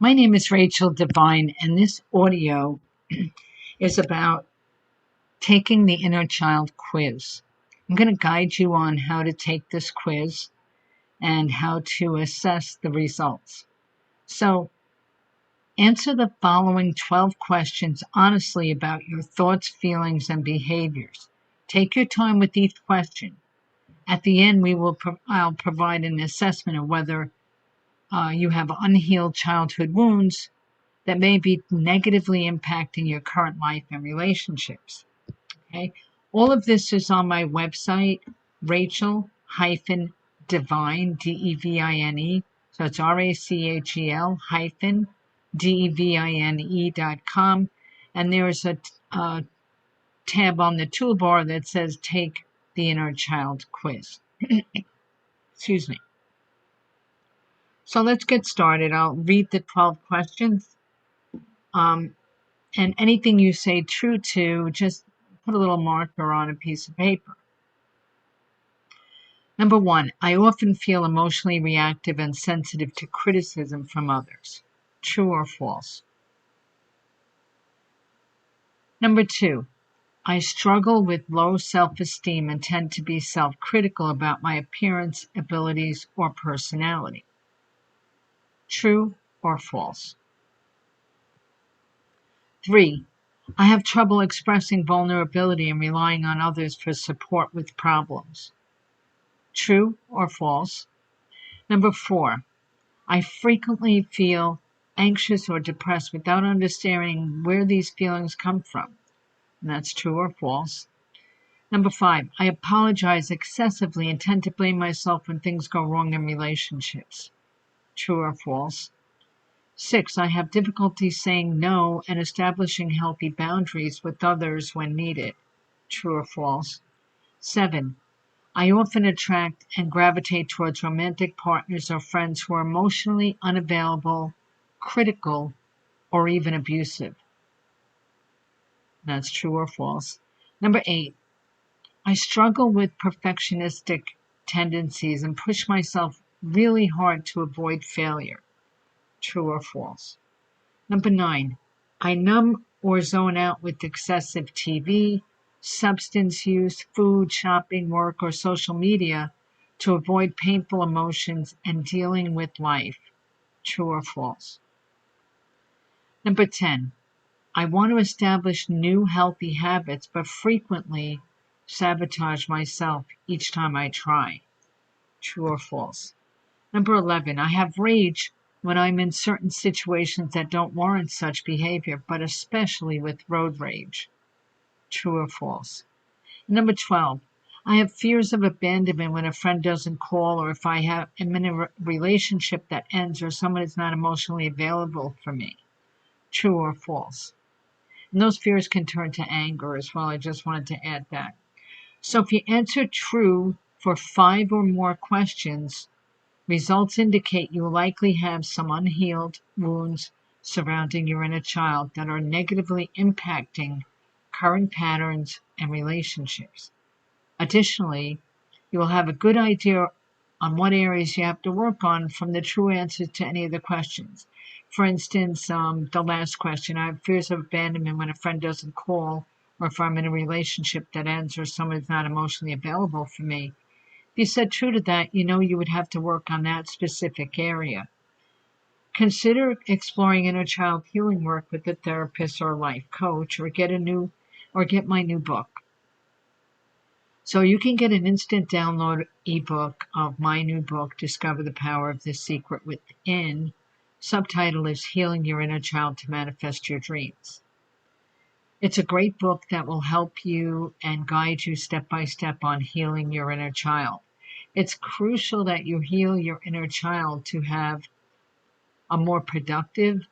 My name is Rachel Devine, and this audio is about taking the inner child quiz. I'm going to guide you on how to take this quiz and how to assess the results. So, answer the following 12 questions honestly about your thoughts, feelings, and behaviors. Take your time with each question. At the end, I'll provide an assessment of whether you have unhealed childhood wounds that may be negatively impacting your current life and relationships. Okay. All of this is on my website, Rachel-Devine, Devine. So it's Rachel-Devine.com. And there's a tab on the toolbar that says Take the Inner Child Quiz. Excuse me. So let's get started. I'll read the 12 questions. And anything you say true to, just put a little marker on a piece of paper. Number 1, I often feel emotionally reactive and sensitive to criticism from others. True or false? Number 2, I struggle with low self-esteem and tend to be self-critical about my appearance, abilities, or personality. True or false? 3, I have trouble expressing vulnerability and relying on others for support with problems. True or false? Number 4, I frequently feel anxious or depressed without understanding where these feelings come from. And that's true or false. Number 5, I apologize excessively and tend to blame myself when things go wrong in relationships. True or false? 6, I have difficulty saying no and establishing healthy boundaries with others when needed. True or false? 7, I often attract and gravitate towards romantic partners or friends who are emotionally unavailable, critical, or even abusive. That's true or false. Number 8, I struggle with perfectionistic tendencies and push myself really hard to avoid failure. True or false? Number 9, I numb or zone out with excessive TV, substance use, food, shopping, work, or social media to avoid painful emotions and dealing with life. True or false? Number 10, I want to establish new healthy habits, but frequently sabotage myself each time I try. True or false? Number 11, I have rage when I'm in certain situations that don't warrant such behavior, but especially with road rage. True or false? Number 12, I have fears of abandonment when a friend doesn't call, or if am in a relationship that ends, or someone is not emotionally available for me. True or false? And those fears can turn to anger as well. I just wanted to add that. So if you answer true for 5 or more questions, results indicate you likely have some unhealed wounds surrounding your inner child that are negatively impacting current patterns and relationships. Additionally, you will have a good idea on what areas you have to work on from the true answers to any of the questions. For instance, the last question, I have fears of abandonment when a friend doesn't call, or if I'm in a relationship that ends, or someone is not emotionally available for me. If you said true to that, you know you would have to work on that specific area. Consider exploring inner child healing work with a therapist or life coach, or get my new book. So you can get an instant download ebook of my new book, Discover the Power of the Secret Within. Subtitle is Healing Your Inner Child to Manifest Your Dreams. It's a great book that will help you and guide you step by step on healing your inner child. It's crucial that you heal your inner child to have a more productive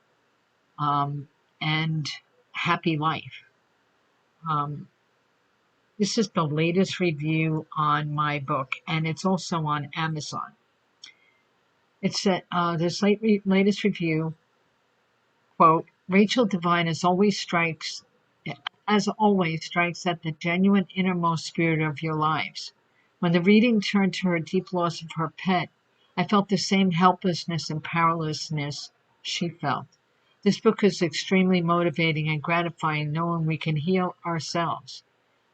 and happy life. This is the latest review on my book, and it's also on Amazon. It's this latest review, quote, Rachel Devine as always strikes at the genuine innermost spirit of your lives. When the reading turned to her deep loss of her pet, I felt the same helplessness and powerlessness she felt. This book is extremely motivating and gratifying, knowing we can heal ourselves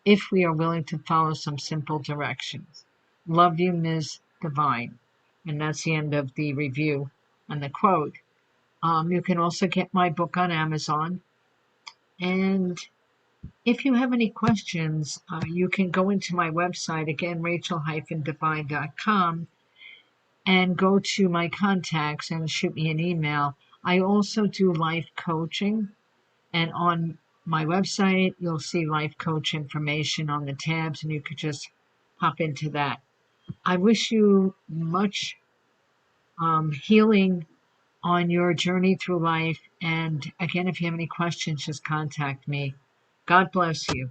if we are willing to follow some simple directions. Love you, Ms. Devine. And that's the end of the review and the quote. You can also get my book on Amazon. And if you have any questions, you can go into my website, again, rachel-devine.com, and go to my contacts and shoot me an email. I also do life coaching, and on my website, you'll see life coach information on the tabs, and you could just hop into that. I wish you much healing on your journey through life. And again, if you have any questions, just contact me. God bless you.